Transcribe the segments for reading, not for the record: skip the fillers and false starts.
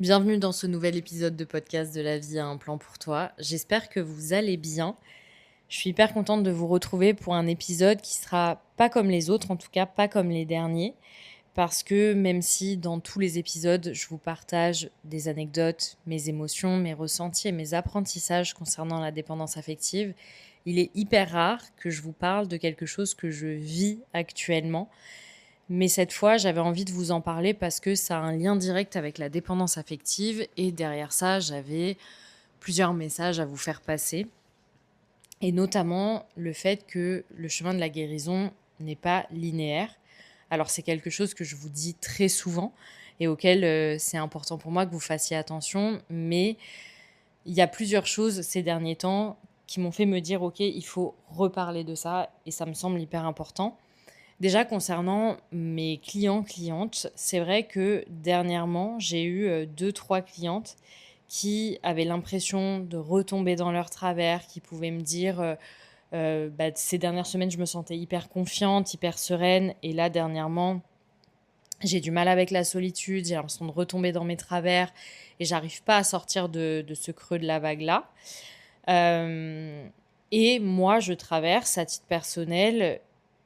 Bienvenue dans ce nouvel épisode de podcast de La vie a un plan pour toi. J'espère que vous allez bien. Je suis hyper contente de vous retrouver pour un épisode qui sera pas comme les autres, en tout cas pas comme les derniers, parce que même si dans tous les épisodes, je vous partage des anecdotes, mes émotions, mes ressentis et mes apprentissages concernant la dépendance affective, il est hyper rare que je vous parle de quelque chose que je vis actuellement. Mais cette fois, j'avais envie de vous en parler parce que ça a un lien direct avec la dépendance affective et derrière ça, j'avais plusieurs messages à vous faire passer et notamment le fait que le chemin de la guérison n'est pas linéaire. Alors c'est quelque chose que je vous dis très souvent et auquel c'est important pour moi que vous fassiez attention, mais il y a plusieurs choses ces derniers temps qui m'ont fait me dire ok, il faut reparler de ça et ça me semble hyper important. Déjà concernant mes clients, clientes, c'est vrai que dernièrement, j'ai eu 2-3 clientes qui avaient l'impression de retomber dans leur travers, qui pouvaient me dire, «Ces dernières semaines, je me sentais hyper confiante, hyper sereine et là dernièrement, j'ai du mal avec la solitude, j'ai l'impression de retomber dans mes travers et j'arrive pas à sortir de ce creux de la vague-là». Hem Et moi, je traverse à titre personnel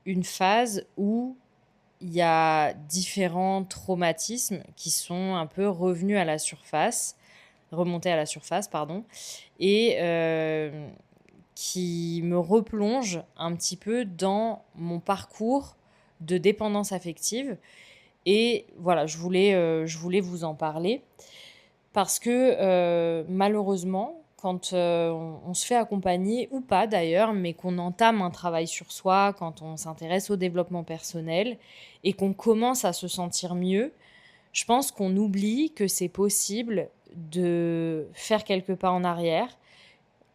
une phase où il y a différents traumatismes qui sont un peu remontés à la surface, pardon, et qui me replongent un petit peu dans mon parcours de dépendance affective. Et voilà, je voulais vous en parler parce que, malheureusement, quand, on se fait accompagner ou pas d'ailleurs, mais qu'on entame un travail sur soi, quand on s'intéresse au développement personnel et qu'on commence à se sentir mieux, je pense qu'on oublie que c'est possible de faire quelques pas en arrière.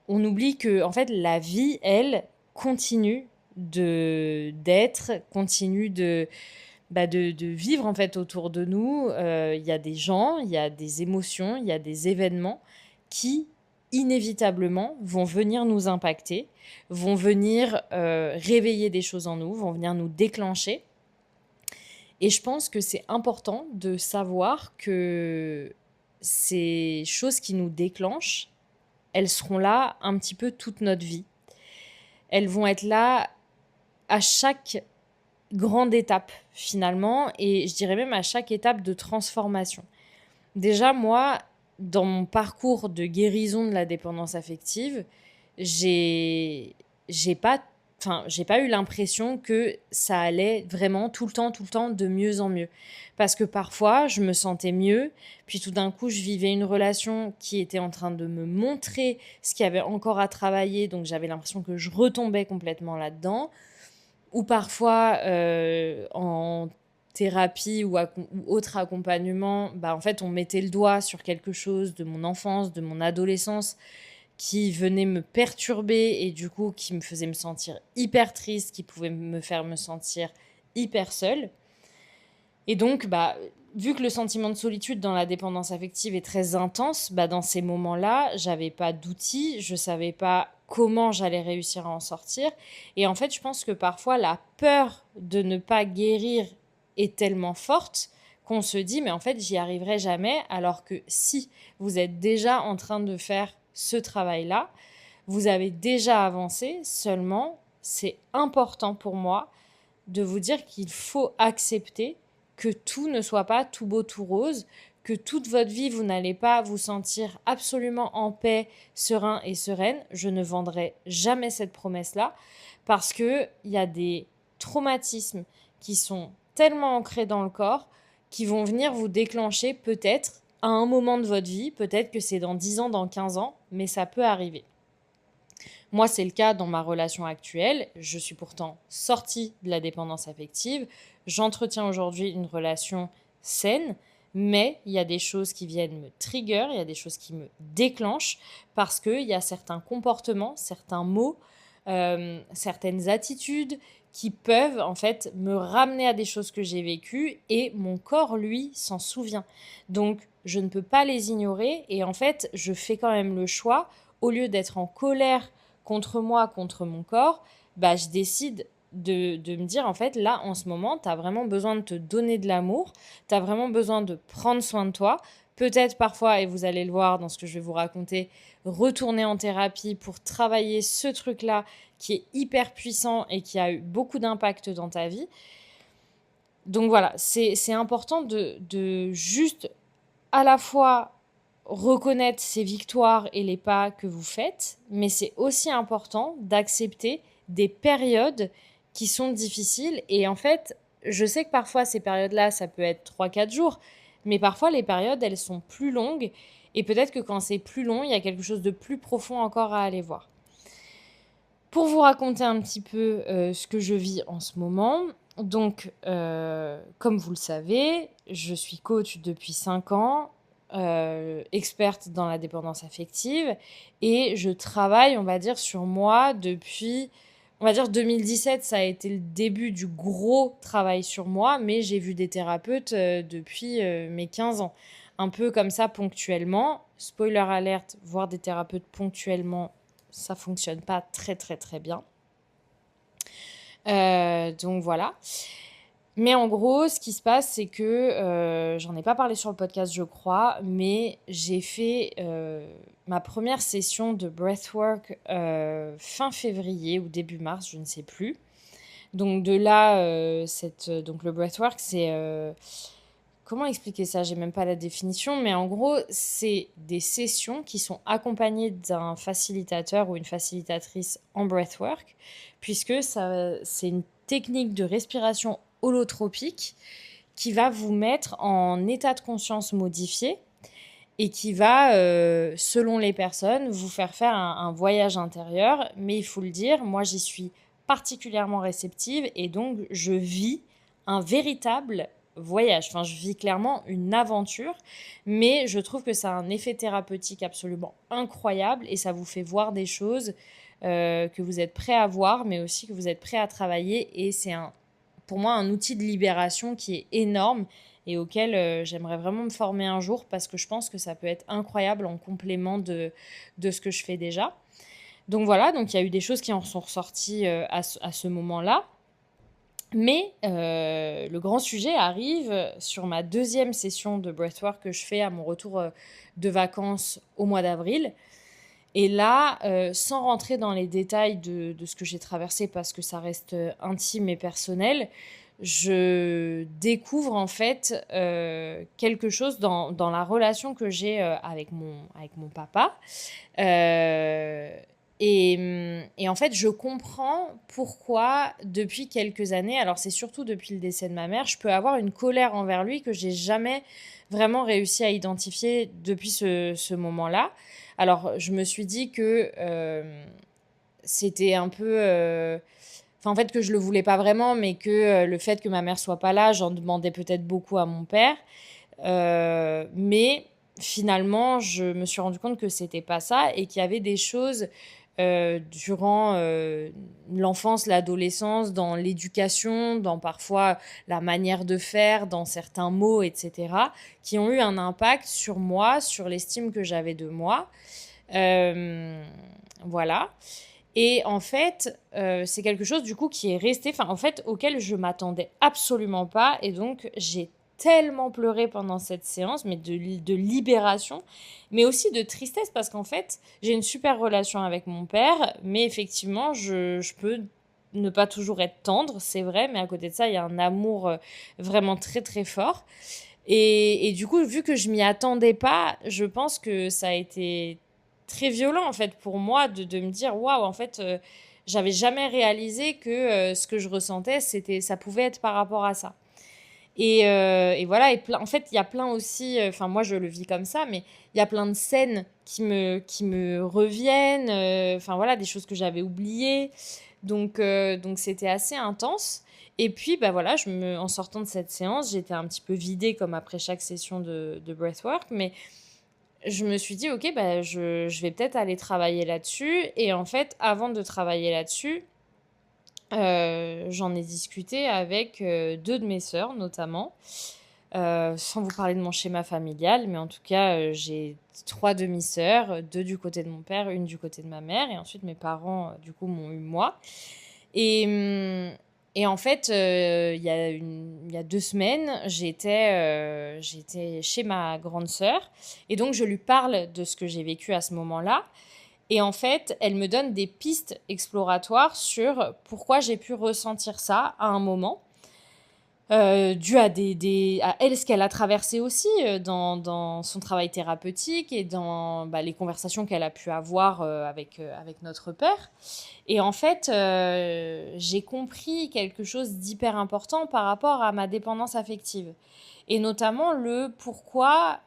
On oublie que en fait, la vie, elle, continue continue de vivre en fait autour de nous. Il y a des gens, il y a des émotions, il y a des événements qui inévitablement vont venir nous impacter, vont venir réveiller des choses en nous, vont venir nous déclencher. Et je pense que c'est important de savoir que ces choses qui nous déclenchent, elles seront là un petit peu toute notre vie. Elles vont être là à chaque grande étape finalement, et je dirais même à chaque étape de transformation. Déjà, moi, dans mon parcours de guérison de la dépendance affective, j'ai j'ai pas j'ai pas eu l'impression que ça allait vraiment tout le temps de mieux en mieux. Parce que parfois, je me sentais mieux, puis tout d'un coup, je vivais une relation qui était en train de me montrer ce qu'il y avait encore à travailler, donc j'avais l'impression que je retombais complètement là-dedans. Ou parfois, en thérapie ou autre accompagnement, en fait, on mettait le doigt sur quelque chose de mon enfance, de mon adolescence qui venait me perturber et du coup qui me faisait me sentir hyper triste, qui pouvait me faire me sentir hyper seule. Et donc, vu que le sentiment de solitude dans la dépendance affective est très intense, dans ces moments-là, j'avais pas d'outils, je savais pas comment j'allais réussir à en sortir. Et en fait, je pense que parfois, la peur de ne pas guérir est tellement forte qu'on se dit, mais en fait, j'y arriverai jamais. Alors que si vous êtes déjà en train de faire ce travail-là, vous avez déjà avancé, seulement c'est important pour moi de vous dire qu'il faut accepter que tout ne soit pas tout beau, tout rose, que toute votre vie, vous n'allez pas vous sentir absolument en paix, serein et sereine. Je ne vendrai jamais cette promesse-là parce qu'il y a des traumatismes qui sont tellement ancrés dans le corps qui vont venir vous déclencher peut-être à un moment de votre vie, peut-être que c'est dans 10 ans, dans 15 ans, mais ça peut arriver. Moi, c'est le cas dans ma relation actuelle. Je suis pourtant sortie de la dépendance affective. J'entretiens aujourd'hui une relation saine, mais il y a des choses qui viennent me trigger, il y a des choses qui me déclenchent parce qu'il y a certains comportements, certains mots, certaines attitudes qui peuvent en fait me ramener à des choses que j'ai vécues et mon corps, lui, s'en souvient. Donc, je ne peux pas les ignorer et en fait, je fais quand même le choix, au lieu d'être en colère contre moi, contre mon corps, je décide de me dire, en fait, là, en ce moment, tu as vraiment besoin de te donner de l'amour, tu as vraiment besoin de prendre soin de toi. peut-être parfois, et vous allez le voir dans ce que je vais vous raconter, retourner en thérapie pour travailler ce truc-là qui est hyper puissant et qui a eu beaucoup d'impact dans ta vie. Donc voilà, c'est important de juste à la fois reconnaître ces victoires et les pas que vous faites, mais c'est aussi important d'accepter des périodes qui sont difficiles. Et en fait, je sais que parfois ces périodes-là, ça peut être 3-4 jours, mais parfois les périodes, elles sont plus longues. Et peut-être que quand c'est plus long, il y a quelque chose de plus profond encore à aller voir. Pour vous raconter un petit peu ce que je vis en ce moment, donc comme vous le savez, je suis coach depuis 5 ans, experte dans la dépendance affective et je travaille, on va dire, sur moi depuis, on va dire 2017, ça a été le début du gros travail sur moi, mais j'ai vu des thérapeutes depuis mes 15 ans. Un peu comme ça ponctuellement. Spoiler alerte, voir des thérapeutes ponctuellement, ça fonctionne pas très très très bien. Donc voilà. Mais en gros, ce qui se passe, c'est que j'en ai pas parlé sur le podcast, je crois, mais j'ai fait ma première session de breathwork fin février ou début mars, je ne sais plus. Donc de là, donc le breathwork, c'est comment expliquer ça? J'ai même pas la définition, mais en gros, c'est des sessions qui sont accompagnées d'un facilitateur ou une facilitatrice en breathwork, puisque c'est une technique de respiration holotropique qui va vous mettre en état de conscience modifié et qui va, selon les personnes, vous faire faire un voyage intérieur. Mais il faut le dire, moi, j'y suis particulièrement réceptive et donc je vis un véritable voyage. Enfin, je vis clairement une aventure, mais je trouve que ça a un effet thérapeutique absolument incroyable et ça vous fait voir des choses que vous êtes prêt à voir, mais aussi que vous êtes prêt à travailler. Et c'est pour moi un outil de libération qui est énorme et auquel j'aimerais vraiment me former un jour parce que je pense que ça peut être incroyable en complément de ce que je fais déjà. Donc voilà, donc il y a eu des choses qui en sont ressorties à ce moment-là. Mais le grand sujet arrive sur ma deuxième session de breathwork que je fais à mon retour de vacances au mois d'avril. Et là, sans rentrer dans les détails de ce que j'ai traversé parce que ça reste intime et personnel, je découvre en fait quelque chose dans la relation que j'ai avec mon papa. Et en fait, je comprends pourquoi, depuis quelques années, alors c'est surtout depuis le décès de ma mère, je peux avoir une colère envers lui que j'ai jamais vraiment réussi à identifier depuis ce moment-là. Alors, je me suis dit que c'était un peu... Enfin, en fait, que je le voulais pas vraiment, mais que le fait que ma mère soit pas là, j'en demandais peut-être beaucoup à mon père. Mais finalement, je me suis rendu compte que c'était pas ça et qu'il y avait des choses durant l'enfance, l'adolescence, dans l'éducation, dans parfois la manière de faire, dans certains mots, etc., qui ont eu un impact sur moi, sur l'estime que j'avais de moi. Voilà. Et en fait, c'est quelque chose du coup qui est resté, enfin en fait, auquel je m'attendais absolument pas. Et donc, j'ai tellement pleuré pendant cette séance, mais de libération, mais aussi de tristesse, parce qu'en fait, j'ai une super relation avec mon père, mais effectivement, je peux ne pas toujours être tendre, c'est vrai, mais à côté de ça, il y a un amour vraiment très très fort. Et du coup, vu que je m'y attendais pas, je pense que ça a été très violent en fait pour moi de me dire waouh, en fait j'avais jamais réalisé que ce que je ressentais ça pouvait être par rapport à ça. Et voilà, en fait il y a plein aussi, enfin moi je le vis comme ça, mais il y a plein de scènes qui me reviennent, enfin voilà, des choses que j'avais oubliées, donc c'était assez intense. Et puis bah voilà, en sortant de cette séance, j'étais un petit peu vidée comme après chaque session de breathwork, mais je me suis dit, ok, bah, je vais peut-être aller travailler là-dessus. Et en fait, avant de travailler là-dessus, j'en ai discuté avec deux de mes sœurs, notamment. Sans vous parler de mon schéma familial, mais en tout cas, j'ai 3 demi-sœurs, 2 du côté de mon père, une du côté de ma mère. Et ensuite, mes parents, du coup, m'ont eu moi. Et Et en fait, il y a 2 semaines, j'étais chez ma grande sœur et donc je lui parle de ce que j'ai vécu à ce moment-là et en fait, elle me donne des pistes exploratoires sur pourquoi j'ai pu ressentir ça à un moment. Dû à elle, ce qu'elle a traversé aussi dans son travail thérapeutique et dans les conversations qu'elle a pu avoir avec notre père. Et en fait, j'ai compris quelque chose d'hyper important par rapport à ma dépendance affective. Et notamment le pourquoi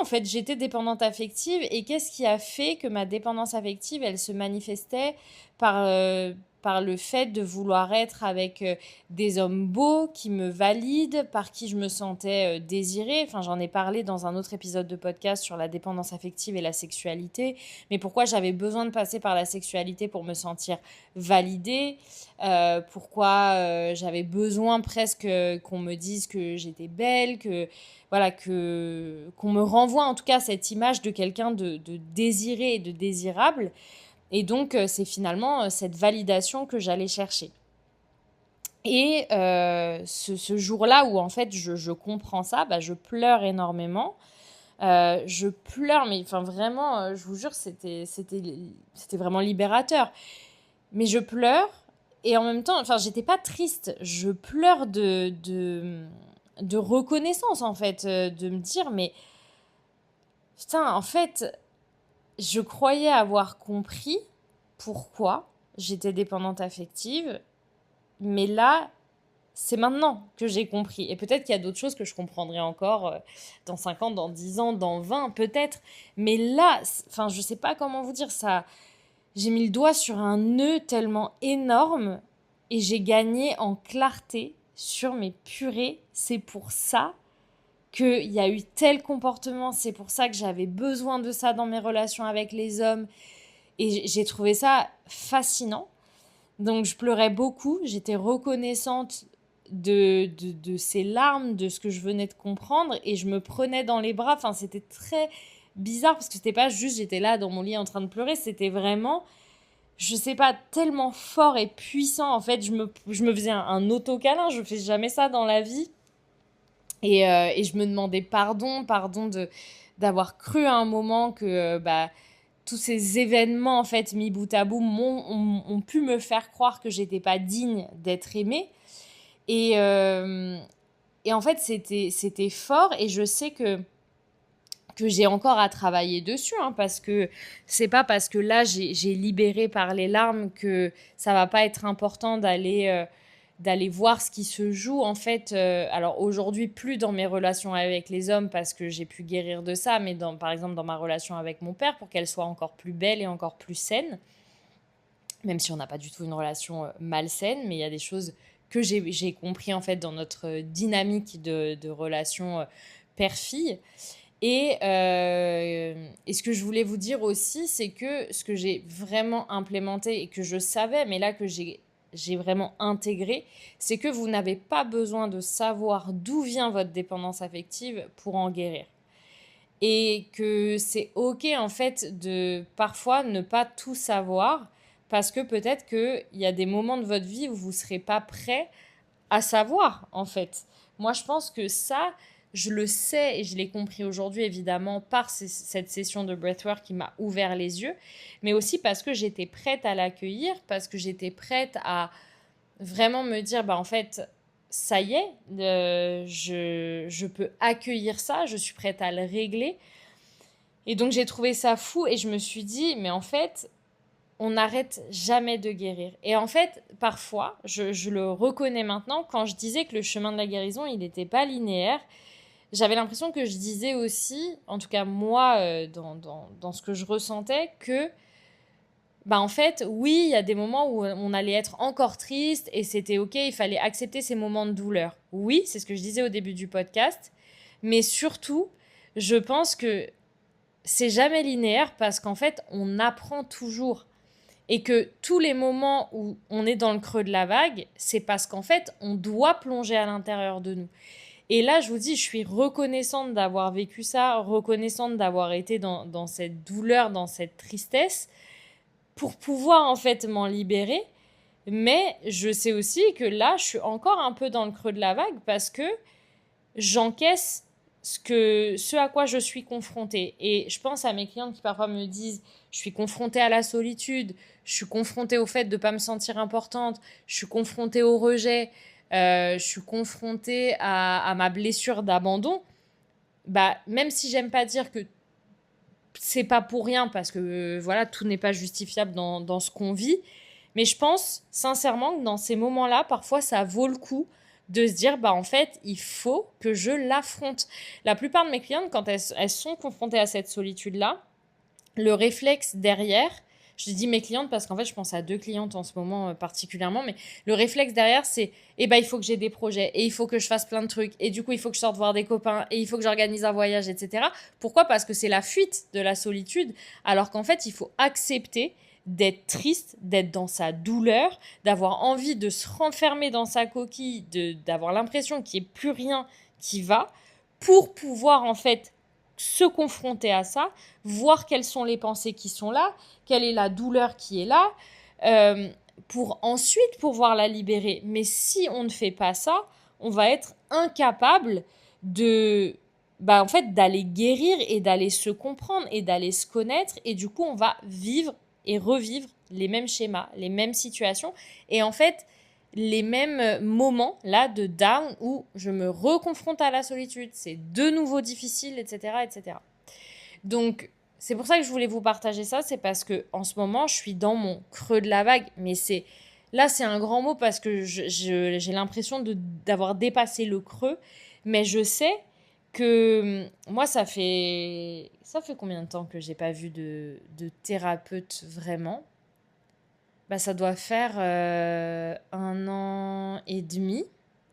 en fait j'étais dépendante affective et qu'est-ce qui a fait que ma dépendance affective, elle se manifestait par, par le fait de vouloir être avec des hommes beaux qui me valident, par qui je me sentais désirée. Enfin, j'en ai parlé dans un autre épisode de podcast sur la dépendance affective et la sexualité. Mais pourquoi j'avais besoin de passer par la sexualité pour me sentir validée, pourquoi j'avais besoin presque qu'on me dise que j'étais belle, que voilà, qu'on me renvoie en tout cas cette image de quelqu'un de désiré et de désirable. Et donc, c'est finalement cette validation que j'allais chercher. Et ce jour-là où en fait je comprends ça, je pleure énormément. Je pleure, mais enfin vraiment, je vous jure, c'était vraiment libérateur. Mais je pleure et en même temps, enfin, j'étais pas triste. Je pleure de reconnaissance en fait, de me dire, mais putain, en fait, je croyais avoir compris pourquoi j'étais dépendante affective, mais là, c'est maintenant que j'ai compris. Et peut-être qu'il y a d'autres choses que je comprendrai encore dans 5 ans, dans 10 ans, dans 20, peut-être. Mais là, enfin, je sais pas comment vous dire ça. J'ai mis le doigt sur un nœud tellement énorme et j'ai gagné en clarté sur mes purées. C'est pour ça qu'il y a eu tel comportement, c'est pour ça que j'avais besoin de ça dans mes relations avec les hommes. Et j'ai trouvé ça fascinant. Donc je pleurais beaucoup, j'étais reconnaissante de ces larmes, de ce que je venais de comprendre, et je me prenais dans les bras. Enfin, c'était très bizarre parce que c'était pas juste j'étais là dans mon lit en train de pleurer, c'était vraiment, je sais pas, tellement fort et puissant. En fait, je me faisais un auto-câlin, je fais jamais ça dans la vie. Et je me demandais pardon d'avoir cru à un moment que tous ces événements en fait mis bout à bout ont pu me faire croire que j'étais pas digne d'être aimée. Et, euh, et en fait, c'était fort et je sais que j'ai encore à travailler dessus, hein, parce que c'est pas parce que là j'ai libéré par les larmes que ça va pas être important d'aller voir ce qui se joue en fait. Alors aujourd'hui plus dans mes relations avec les hommes parce que j'ai pu guérir de ça, mais par exemple dans ma relation avec mon père pour qu'elle soit encore plus belle et encore plus saine, même si on n'a pas du tout une relation malsaine, mais il y a des choses que j'ai compris en fait dans notre dynamique de relation père-fille. Et ce que je voulais vous dire aussi, c'est que ce que j'ai vraiment implémenté et que je savais, mais là que j'ai vraiment intégré, c'est que vous n'avez pas besoin de savoir d'où vient votre dépendance affective pour en guérir. Et que c'est OK en fait de parfois ne pas tout savoir parce que peut-être qu'il y a des moments de votre vie où vous ne serez pas prêt à savoir en fait. Moi je pense que ça, je le sais et je l'ai compris aujourd'hui évidemment par cette session de breathwork qui m'a ouvert les yeux, mais aussi parce que j'étais prête à l'accueillir, parce que j'étais prête à vraiment me dire, en fait, ça y est, je peux accueillir ça, je suis prête à le régler. Et donc j'ai trouvé ça fou et je me suis dit, mais en fait, on n'arrête jamais de guérir. Et en fait, parfois, je le reconnais maintenant, quand je disais que le chemin de la guérison, il n'était pas linéaire, j'avais l'impression que je disais aussi, en tout cas moi, dans ce que je ressentais, que, en fait, oui, il y a des moments où on allait être encore triste et c'était OK, il fallait accepter ces moments de douleur. Oui, c'est ce que je disais au début du podcast, mais surtout, je pense que c'est jamais linéaire parce qu'en fait, on apprend toujours. Et que tous les moments où on est dans le creux de la vague, c'est parce qu'en fait, on doit plonger à l'intérieur de nous. Et là, je vous dis, je suis reconnaissante d'avoir vécu ça, reconnaissante d'avoir été dans cette douleur, dans cette tristesse, pour pouvoir en fait m'en libérer. Mais je sais aussi que là, je suis encore un peu dans le creux de la vague parce que j'encaisse ce à quoi je suis confrontée. Et je pense à mes clientes qui parfois me disent, je suis confrontée à la solitude, je suis confrontée au fait de ne pas me sentir importante, je suis confrontée au rejet, je suis confrontée à ma blessure d'abandon. Bah, même si j'aime pas dire que c'est pas pour rien, parce que voilà, tout n'est pas justifiable dans ce qu'on vit, mais je pense sincèrement que dans ces moments-là, parfois, ça vaut le coup de se dire, bah en fait, il faut que je l'affronte. La plupart de mes clientes, quand elles sont confrontées à cette solitude-là, le réflexe derrière, je dis mes clientes parce qu'en fait, je pense à 2 clientes en ce moment particulièrement, mais le réflexe derrière, c'est, eh ben, il faut que j'ai des projets, et il faut que je fasse plein de trucs, et du coup, il faut que je sorte voir des copains, et il faut que j'organise un voyage, etc. Pourquoi ? Parce que c'est la fuite de la solitude, alors qu'en fait, il faut accepter d'être triste, d'être dans sa douleur, d'avoir envie de se renfermer dans sa coquille, d'avoir l'impression qu'il n'y ait plus rien qui va, pour pouvoir en fait se confronter à ça, voir quelles sont les pensées qui sont là, quelle est la douleur qui est là, euh, pour ensuite pouvoir la libérer. Mais si on ne fait pas ça, on va être incapable de, bah, en fait, d'aller guérir et d'aller se comprendre et d'aller se connaître. Et du coup, on va vivre et revivre les mêmes schémas, les mêmes situations. Et en fait, les mêmes moments là de down où je me reconfronte à la solitude, c'est de nouveau difficile, etc., etc. Donc c'est pour ça que je voulais vous partager ça, c'est parce que en ce moment je suis dans mon creux de la vague, mais c'est là c'est un grand mot parce que j'ai l'impression d'avoir dépassé le creux, mais je sais que moi ça fait combien de temps que j'ai pas vu de thérapeute vraiment? Bah, ça doit faire 1 an et demi,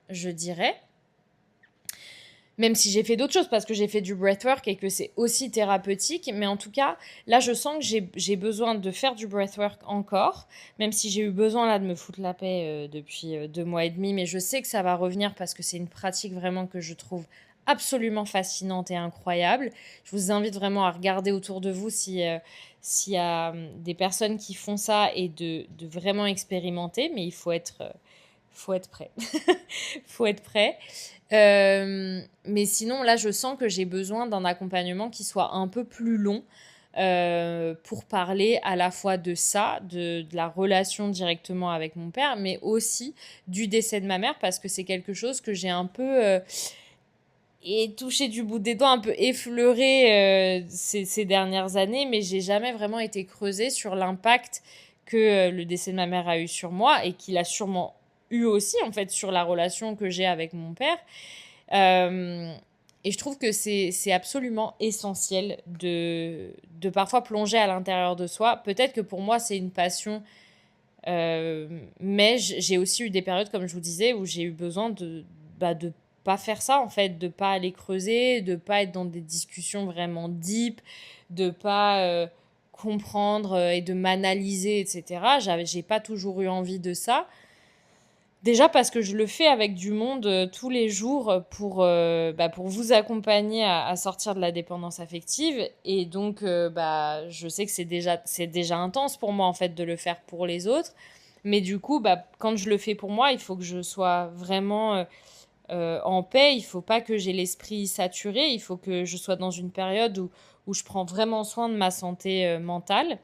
je dirais. Même si j'ai fait d'autres choses, parce que j'ai fait du breathwork et que c'est aussi thérapeutique. Mais en tout cas, là, je sens que j'ai besoin de faire du breathwork encore. Même si j'ai eu besoin là de me foutre la paix depuis 2 mois et demi. Mais je sais que ça va revenir parce que c'est une pratique vraiment que je trouve absolument fascinante et incroyable. Je vous invite vraiment à regarder autour de vous s'il y a des personnes qui font ça et de vraiment expérimenter. Mais faut être prêt. Faut être prêt. Mais sinon, là, je sens que j'ai besoin d'un accompagnement qui soit un peu plus long pour parler à la fois de ça, de la relation directement avec mon père, mais aussi du décès de ma mère, parce que c'est quelque chose que j'ai un peu touché du bout des doigts, un peu effleuré ces dernières années, mais j'ai jamais vraiment été creusée sur l'impact que le décès de ma mère a eu sur moi et qu'il a sûrement eu aussi, en fait, sur la relation que j'ai avec mon père. Euh, et je trouve que c'est absolument essentiel de parfois plonger à l'intérieur de soi. Peut-être que pour moi, c'est une passion, mais j'ai aussi eu des périodes, comme je vous disais, où j'ai eu besoin de pas faire ça, en fait, de pas aller creuser, de pas être dans des discussions vraiment deep, de pas comprendre et de m'analyser, etc. J'ai pas toujours eu envie de ça. Déjà parce que je le fais avec du monde tous les jours pour vous accompagner à sortir de la dépendance affective. Et donc, je sais que c'est déjà intense pour moi, en fait, de le faire pour les autres. Mais du coup, quand je le fais pour moi, il faut que je sois vraiment en paix. Il faut pas que j'ai l'esprit saturé. Il faut que je sois dans une période où je prends vraiment soin de ma santé mentale.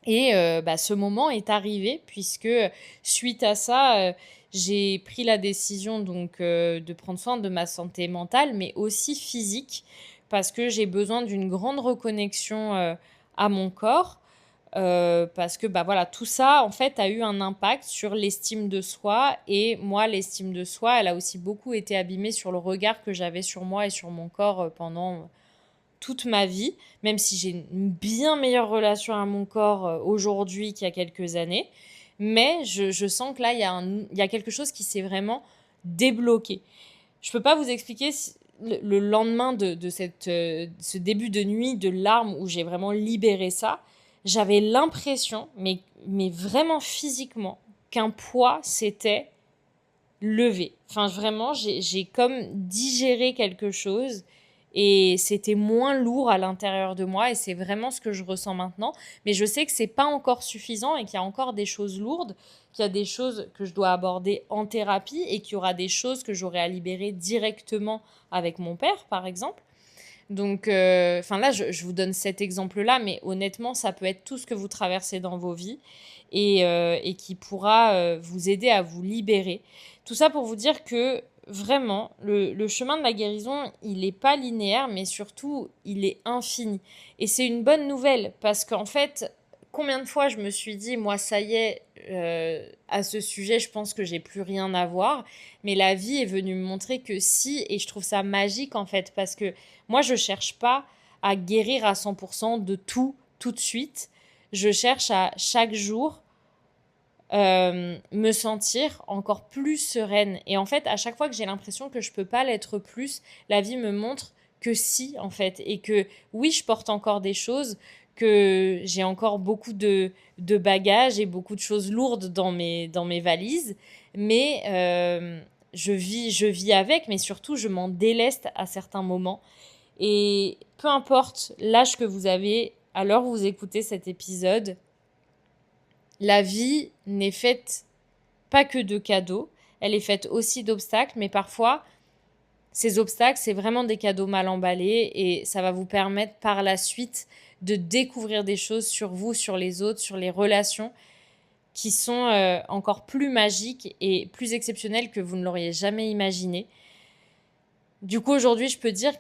Et ce moment est arrivé puisque suite à ça, j'ai pris la décision donc de prendre soin de ma santé mentale, mais aussi physique, parce que j'ai besoin d'une grande reconnexion à mon corps, parce que voilà, tout ça en fait a eu un impact sur l'estime de soi. Et moi, l'estime de soi, elle a aussi beaucoup été abîmée sur le regard que j'avais sur moi et sur mon corps pendant toute ma vie, même si j'ai une bien meilleure relation à mon corps aujourd'hui qu'il y a quelques années. Mais je sens que là, il y a quelque chose qui s'est vraiment débloqué. Je ne peux pas vous expliquer le lendemain de ce début de nuit de larmes où j'ai vraiment libéré ça. J'avais l'impression, mais vraiment physiquement, qu'un poids s'était levé. Enfin, vraiment, j'ai comme digéré quelque chose et c'était moins lourd à l'intérieur de moi et c'est vraiment ce que je ressens maintenant. Mais je sais que c'est pas encore suffisant et qu'il y a encore des choses lourdes, qu'il y a des choses que je dois aborder en thérapie et qu'il y aura des choses que j'aurai à libérer directement avec mon père, par exemple. Donc, là, je vous donne cet exemple-là, mais honnêtement, ça peut être tout ce que vous traversez dans vos vies et qui pourra vous aider à vous libérer. Tout ça pour vous dire que vraiment, le chemin de la guérison, il n'est pas linéaire, mais surtout, il est infini. Et c'est une bonne nouvelle parce qu'en fait, combien de fois je me suis dit, moi, ça y est, à ce sujet, je pense que j'ai plus rien à voir. Mais la vie est venue me montrer que si, et je trouve ça magique en fait, parce que moi, je cherche pas à guérir à 100% de tout de suite. Je cherche à chaque jour me sentir encore plus sereine. Et en fait, à chaque fois que j'ai l'impression que je peux pas l'être plus, la vie me montre que si, en fait. Et que oui, je porte encore des choses, que j'ai encore beaucoup de bagages et beaucoup de choses lourdes dans mes valises. Mais je vis avec, mais surtout, je m'en déleste à certains moments. Et peu importe l'âge que vous avez, à l'heure où vous écoutez cet épisode, la vie n'est faite pas que de cadeaux, elle est faite aussi d'obstacles, mais parfois, ces obstacles, c'est vraiment des cadeaux mal emballés et ça va vous permettre par la suite de découvrir des choses sur vous, sur les autres, sur les relations qui sont encore plus magiques et plus exceptionnelles que vous ne l'auriez jamais imaginé. Du coup, aujourd'hui, je peux dire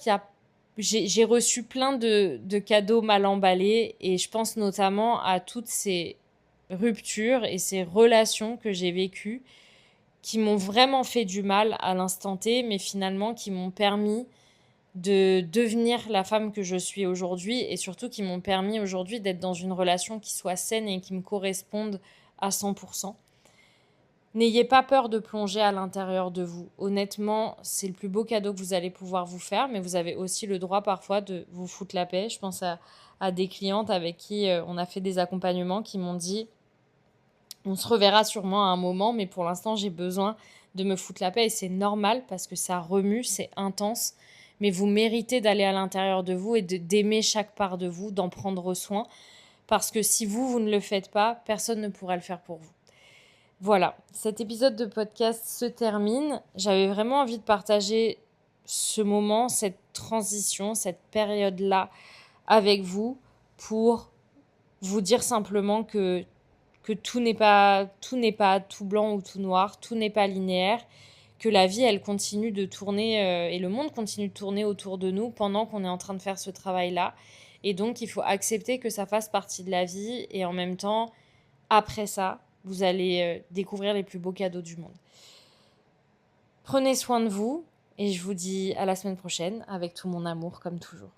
j'ai reçu plein de cadeaux mal emballés et je pense notamment à toutes ces ruptures et ces relations que j'ai vécues qui m'ont vraiment fait du mal à l'instant T, mais finalement qui m'ont permis de devenir la femme que je suis aujourd'hui et surtout qui m'ont permis aujourd'hui d'être dans une relation qui soit saine et qui me corresponde à 100%. N'ayez pas peur de plonger à l'intérieur de vous. Honnêtement, c'est le plus beau cadeau que vous allez pouvoir vous faire, mais vous avez aussi le droit parfois de vous foutre la paix. Je pense à des clientes avec qui on a fait des accompagnements qui m'ont dit « On se reverra sûrement à un moment, mais pour l'instant, j'ai besoin de me foutre la paix. » Et c'est normal parce que ça remue, c'est intense, mais vous méritez d'aller à l'intérieur de vous et d'aimer chaque part de vous, d'en prendre soin, parce que si vous ne le faites pas, personne ne pourra le faire pour vous. Voilà, cet épisode de podcast se termine. J'avais vraiment envie de partager ce moment, cette transition, cette période-là avec vous pour vous dire simplement que tout n'est pas tout blanc ou tout noir, tout n'est pas linéaire, que la vie, elle continue de tourner et le monde continue de tourner autour de nous pendant qu'on est en train de faire ce travail-là. Et donc, il faut accepter que ça fasse partie de la vie et en même temps, après ça, vous allez découvrir les plus beaux cadeaux du monde. Prenez soin de vous et je vous dis à la semaine prochaine avec tout mon amour comme toujours.